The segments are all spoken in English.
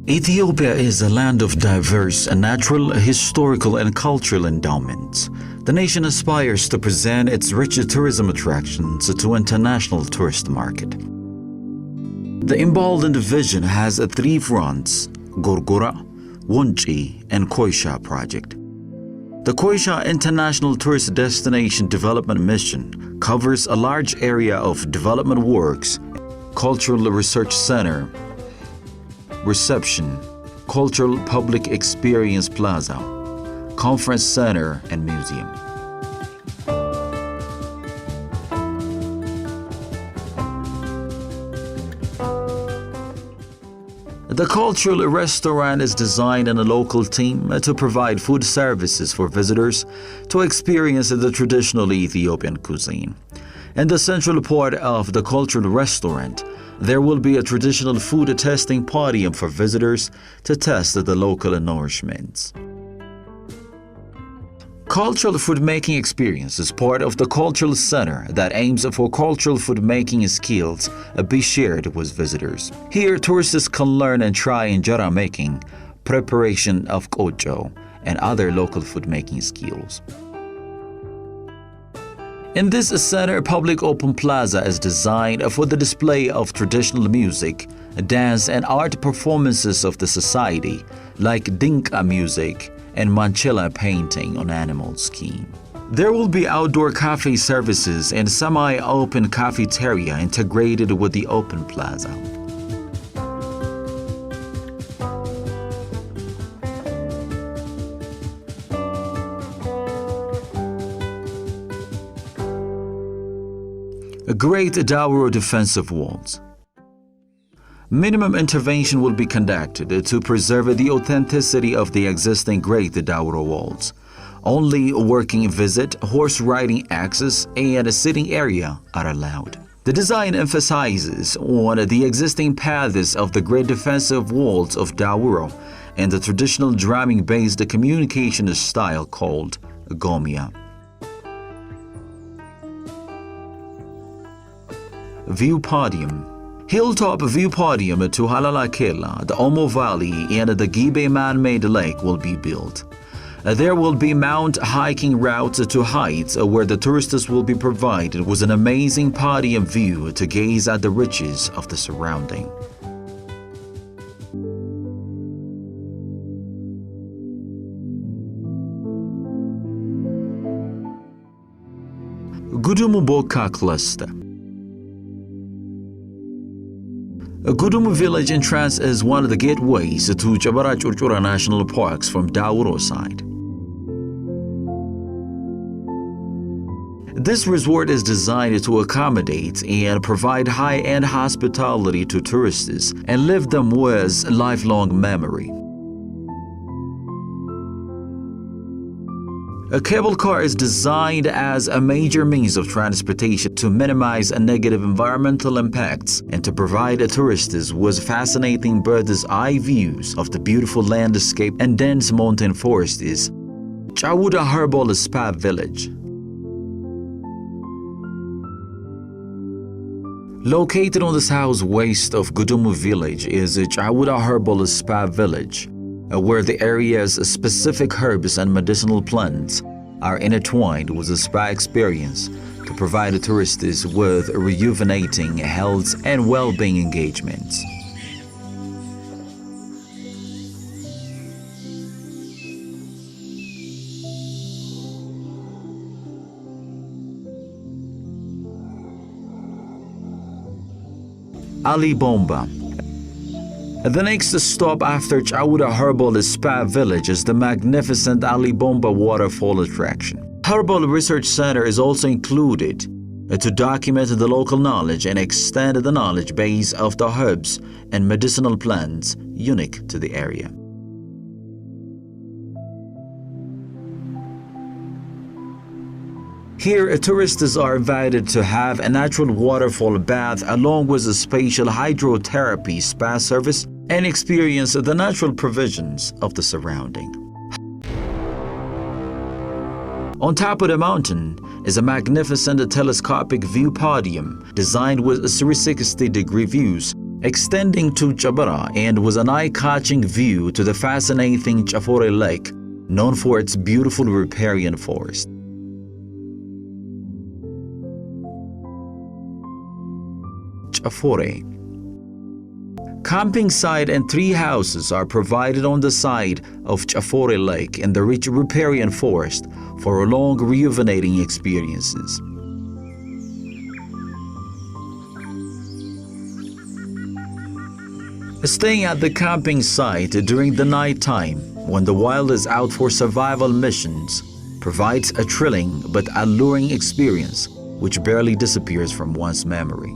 Ethiopia is a land of diverse natural, historical, and cultural endowments. The nation aspires to present its rich tourism attractions to international tourist market. The emboldened vision has three fronts: Gorgora, Wonchi, and Koysha project. The Koysha International Tourist Destination Development Mission covers a large area of development works, cultural research center, reception, cultural public experience plaza, conference center, and museum. The cultural restaurant is designed in a local team to provide food services for visitors to experience the traditional Ethiopian cuisine. In the central part of the cultural restaurant, there will be a traditional food testing podium for visitors to test the local nourishments. Cultural food making experience is part of the cultural center that aims for cultural food making skills be shared with visitors. Here, tourists can learn and try injera making, preparation of kocho, and other local food making skills. In this center, public open plaza is designed for the display of traditional music, dance, and art performances of the society, like Dinka music and Manchela painting on animal skin. There will be outdoor cafe services and semi-open cafeteria integrated with the open plaza. Great Dauro defensive walls. Minimum intervention will be conducted to preserve the authenticity of the existing Great Dauro walls. Only working visit, horse riding access, and a sitting area are allowed. The design emphasizes on the existing paths of the great defensive walls of Dauro and the traditional drumming-based communication style called Gomia. View Podium. Hilltop view podium to Halalakela, the Omo Valley, and the Gibe man-made lake will be built. There will be mount hiking routes to heights where the tourists will be provided with an amazing podium view to gaze at the riches of the surrounding. Gudumuboka Cluster. Gudumu village entrance is one of the gateways to Chabara Churchura National Parks from Dauro side. This resort is designed to accommodate and provide high-end hospitality to tourists and leave them with lifelong memory. A cable car is designed as a major means of transportation to minimize negative environmental impacts and to provide tourists with fascinating bird's eye views of the beautiful landscape and dense mountain forests. Chawuda Herbal Spa Village. Located on the southwest of Gudumu village is Chawuda Herbal Spa Village, where the area's specific herbs and medicinal plants are intertwined with a spa experience to provide tourists with rejuvenating health and well-being engagements. Ali Bomba. The next stop after Chawuda Herbal Spa Village is the magnificent Ali Bomba waterfall attraction. Herbal Research Center is also included to document the local knowledge and extend the knowledge base of the herbs and medicinal plants unique to the area. Here, tourists are invited to have a natural waterfall bath along with a spatial hydrotherapy spa service and experience the natural provisions of the surrounding. On top of the mountain is a magnificent telescopic view podium designed with 360-degree views extending to Chabara and with an eye-catching view to the fascinating Chafore Lake, known for its beautiful riparian forest. Chafore. Camping site and 3 houses are provided on the side of Chafore Lake in the rich riparian forest for long rejuvenating experiences. Staying at the camping site during the night time, when the wild is out for survival missions, provides a thrilling but alluring experience which barely disappears from one's memory.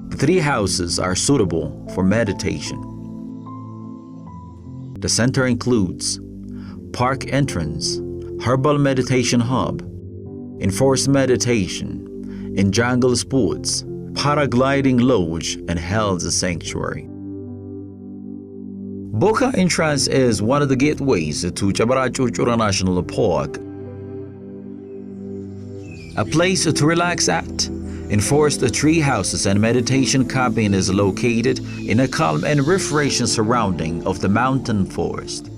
The 3 houses are suitable for meditation. The center includes park entrance, herbal meditation hub, enforced meditation, in jungle sports, paragliding lodge, and hell's sanctuary. Boca entrance is one of the gateways to Chabara Churchura National Park, a place to relax at. Enforced tree houses and meditation cabin is located in a calm and refreshing surrounding of the mountain forest.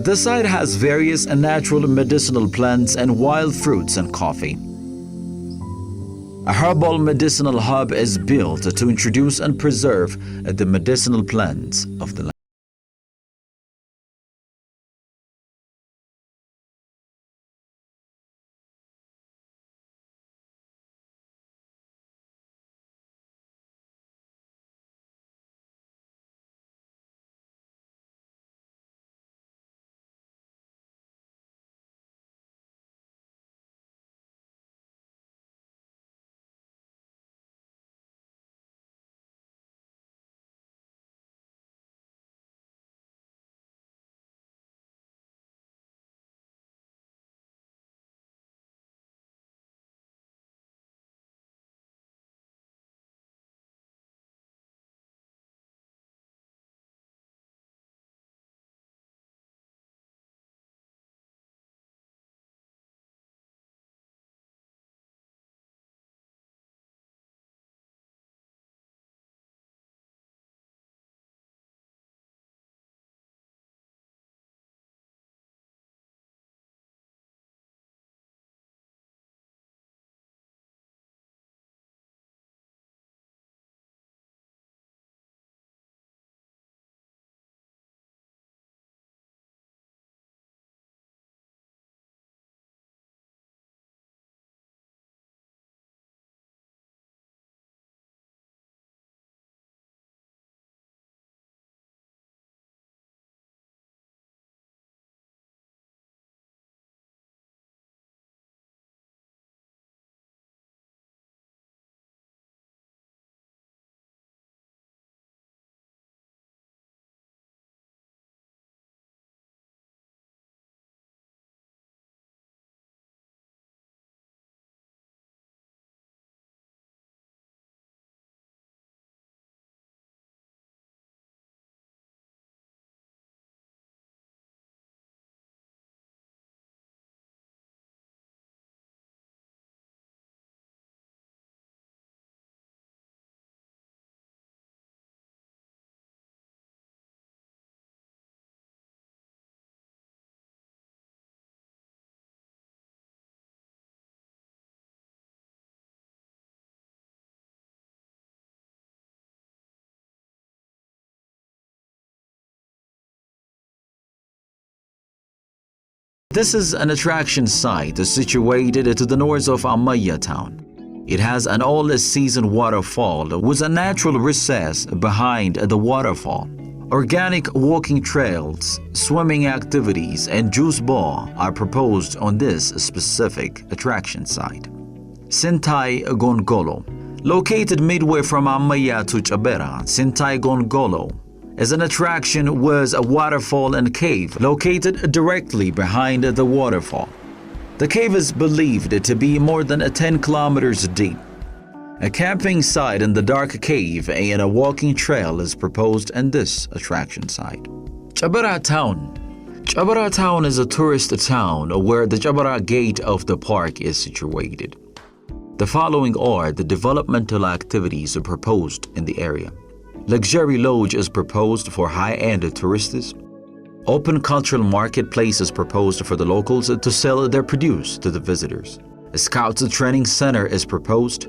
The site has various natural medicinal plants and wild fruits and coffee. A herbal medicinal hub is built to introduce and preserve the medicinal plants of the land. This is an attraction site situated to the north of Amaya town. It has an all-season waterfall with a natural recess behind the waterfall. Organic walking trails, swimming activities, and juice bar are proposed on this specific attraction site. Sintai Gongolo. Located midway from Amaya to Chabera, Sintai Gongolo is an attraction with a waterfall and cave located directly behind the waterfall. The cave is believed to be more than 10 kilometers deep. A camping site in the dark cave and a walking trail is proposed in this attraction site. Chabara Town. Chabara Town is a tourist town where the Chabara gate of the park is situated. The following are the developmental activities proposed in the area. Luxury lodge is proposed for high-end tourists. Open cultural marketplace is proposed for the locals to sell their produce to the visitors. A Scouts training center is proposed.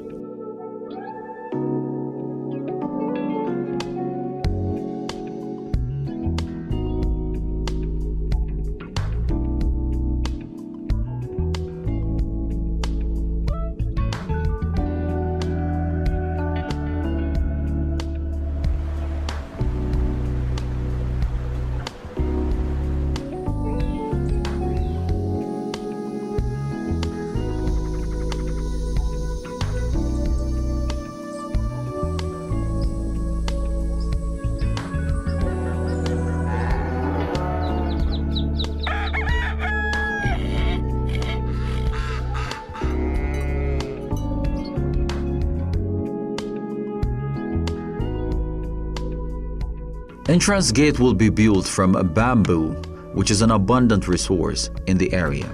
Entrance gate will be built from bamboo, which is an abundant resource in the area.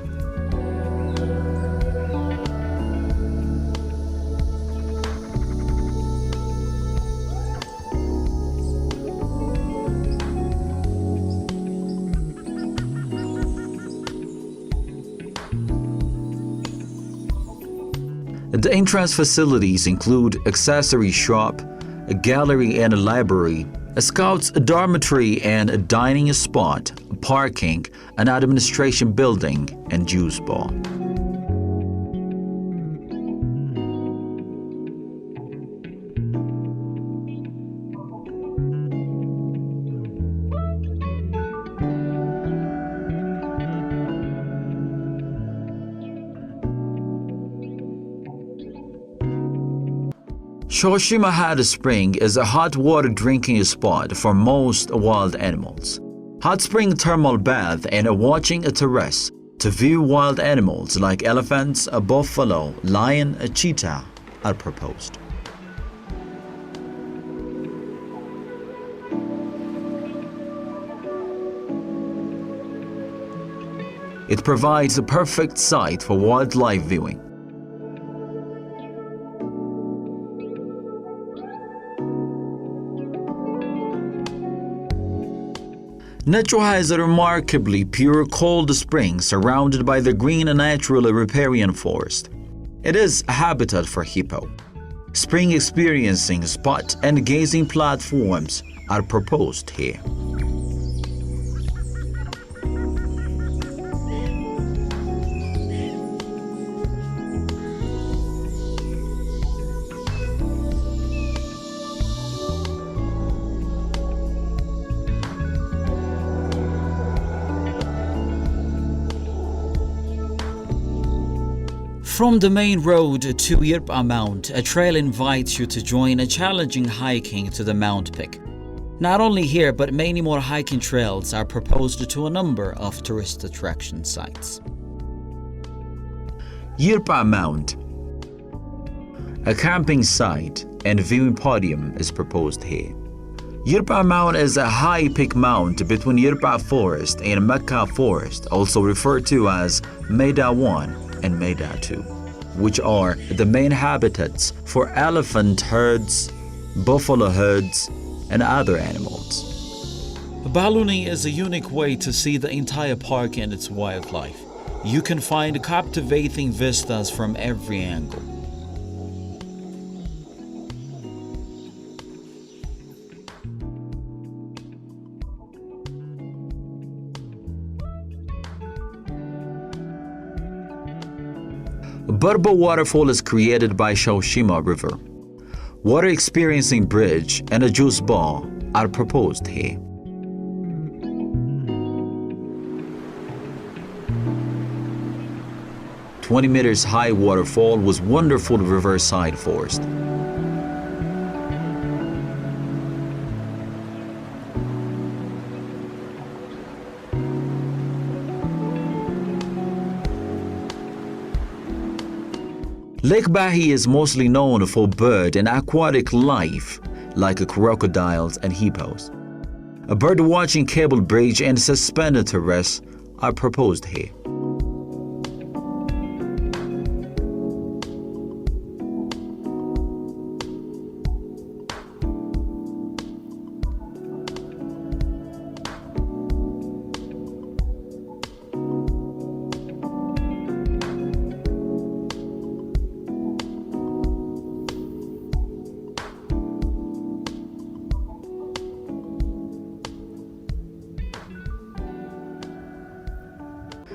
The entrance facilities include accessory shop, a gallery and a library, a Scouts dormitory and a dining spot, parking, an administration building, and juice bar. Shoshima Hot Spring is a hot water drinking spot for most wild animals. Hot spring thermal bath and a watching terrace to view wild animals like elephants, a buffalo, lion, a cheetah are proposed. It provides a perfect site for wildlife viewing. Nechoha is a remarkably pure cold spring surrounded by the green and natural riparian forest. It is a habitat for hippo. Spring experiencing spot and gazing platforms are proposed here. From the main road to Yirpa Mount, a trail invites you to join a challenging hiking to the mount peak. Not only here, but many more hiking trails are proposed to a number of tourist attraction sites. Yirpa Mount. A camping site and viewing podium is proposed here. Yirpa Mount is a high peak mount between Yirpa Forest and Mecca Forest, also referred to as Meda 1 and Meda 2, which are the main habitats for elephant herds, buffalo herds, and other animals. Ballooning is a unique way to see the entire park and its wildlife. You can find captivating vistas from every angle. Burbo Waterfall is created by Shoshima River. Water experiencing bridge and a juice bar are proposed here. "20 meters high waterfall with wonderful riverside forest. Lake Bahi is mostly known for bird and aquatic life like crocodiles and hippos. A bird watching cable bridge and suspended terrace are proposed here.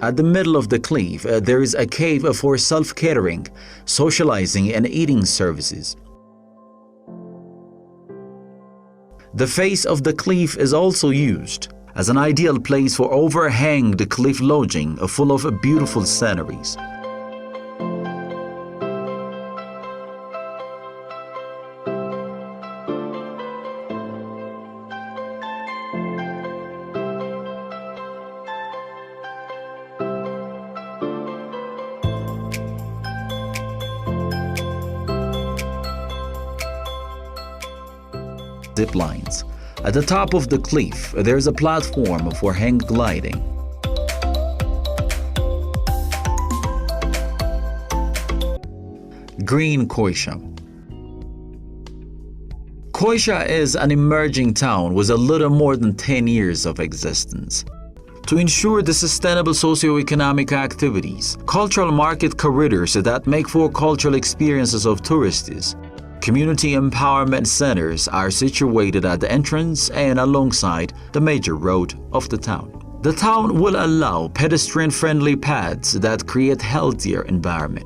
At the middle of the cliff, there is a cave for self-catering, socializing, and eating services. The face of the cliff is also used as an ideal place for overhanged cliff lodging full of beautiful sceneries. Zip lines. At the top of the cliff, there is a platform for hang gliding. Green Koysha. Koysha is an emerging town with a little more than 10 years of existence. To ensure the sustainable socio-economic activities, cultural market corridors that make for cultural experiences of tourists, community empowerment centers are situated at the entrance and alongside the major road of the town. The town will allow pedestrian-friendly paths that create healthier environment.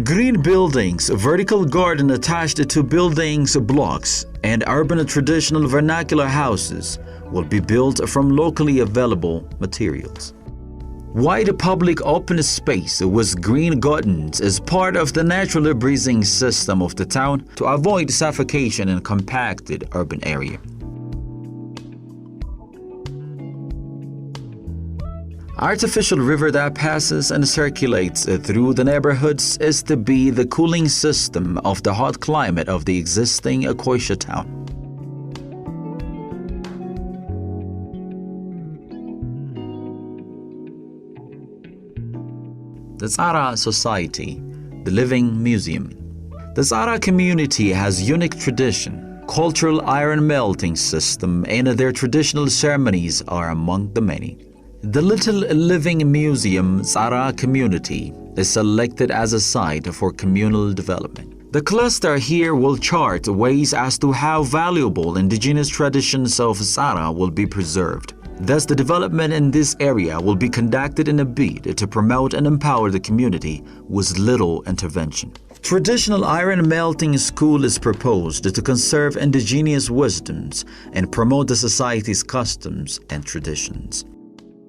Green buildings, vertical garden attached to buildings blocks, and urban traditional vernacular houses will be built from locally available materials. Wide public open space with green gardens is part of the natural breathing system of the town to avoid suffocation in compacted urban area. Artificial river that passes and circulates through the neighborhoods is to be the cooling system of the hot climate of the existing koysha town. The Tzara Society, the Living Museum. The Tzara community has unique tradition, cultural iron melting system, and their traditional ceremonies are among the many. The Little Living Museum Tzara community is selected as a site for communal development. The cluster here will chart ways as to how valuable indigenous traditions of Tzara will be preserved. Thus, the development in this area will be conducted in a bid to promote and empower the community with little intervention. Traditional iron melting school is proposed to conserve indigenous wisdoms and promote the society's customs and traditions.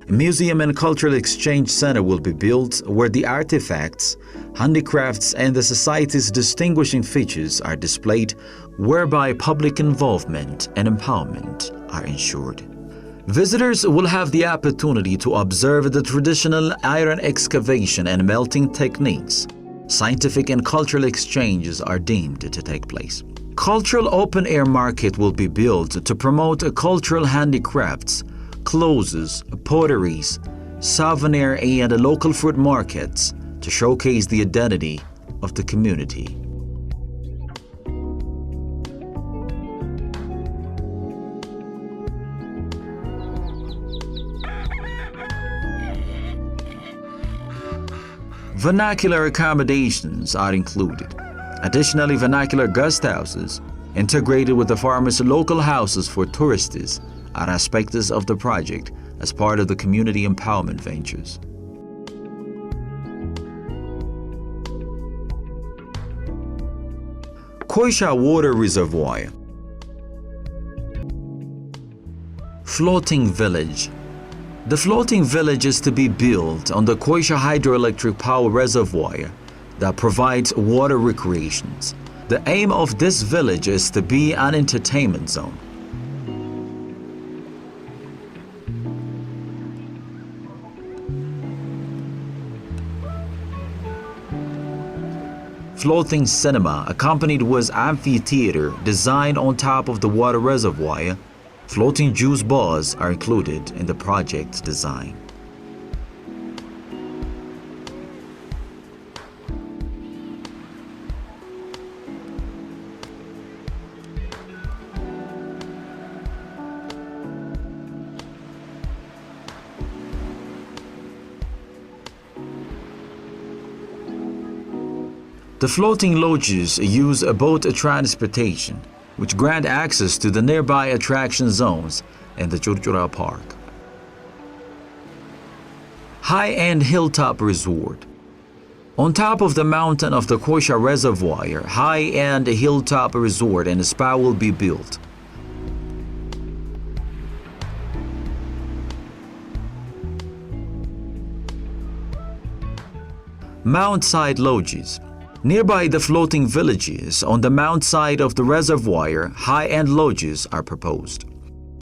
A museum and cultural exchange center will be built where the artifacts, handicrafts, and the society's distinguishing features are displayed, whereby public involvement and empowerment are ensured. Visitors will have the opportunity to observe the traditional iron excavation and melting techniques. Scientific and cultural exchanges are deemed to take place. Cultural open-air market will be built to promote cultural handicrafts, clothes, potteries, souvenir, and local fruit markets to showcase the identity of the community. Vernacular accommodations are included. Additionally, vernacular guest houses, integrated with the farmers' local houses for tourists, are aspects of the project as part of the community empowerment ventures. Koysha Water Reservoir. Floating Village. The floating village is to be built on the Koysha hydroelectric power reservoir that provides water recreations. The aim of this village is to be an entertainment zone. floating cinema accompanied with amphitheater designed on top of the water reservoir. Floating juice bars are included in the project design. The floating lodges use a boat transportation, which grant access to the nearby attraction zones and the Churchura Park. High-end hilltop resort. On top of the mountain of the Koysha Reservoir, high-end hilltop resort and a spa will be built. Mount side lodges. Nearby the floating villages on the mount side of the reservoir, high-end lodges are proposed.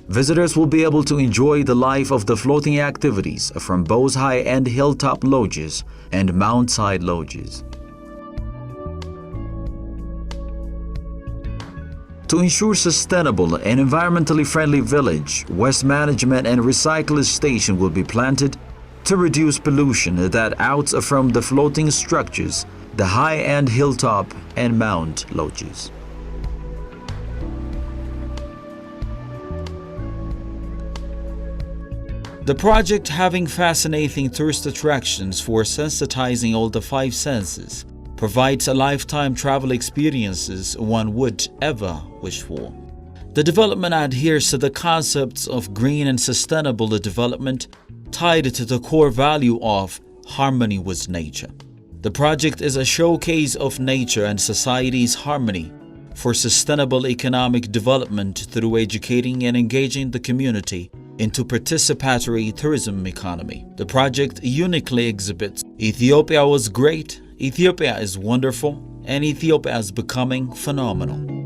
Visitors will be able to enjoy the life of the floating activities from both high-end hilltop lodges and mount side lodges. To ensure sustainable and environmentally friendly village, waste management and recycling station will be planted to reduce pollution that out from the floating structures, the high-end hilltop and mount lodges. The project, having fascinating tourist attractions for sensitizing all the five senses, provides a lifetime travel experiences one would ever wish for. The development adheres to the concepts of green and sustainable development tied to the core value of harmony with nature. The project is a showcase of nature and society's harmony for sustainable economic development through educating and engaging the community into participatory tourism economy. The project uniquely exhibits Ethiopia was great, Ethiopia is wonderful, and Ethiopia is becoming phenomenal.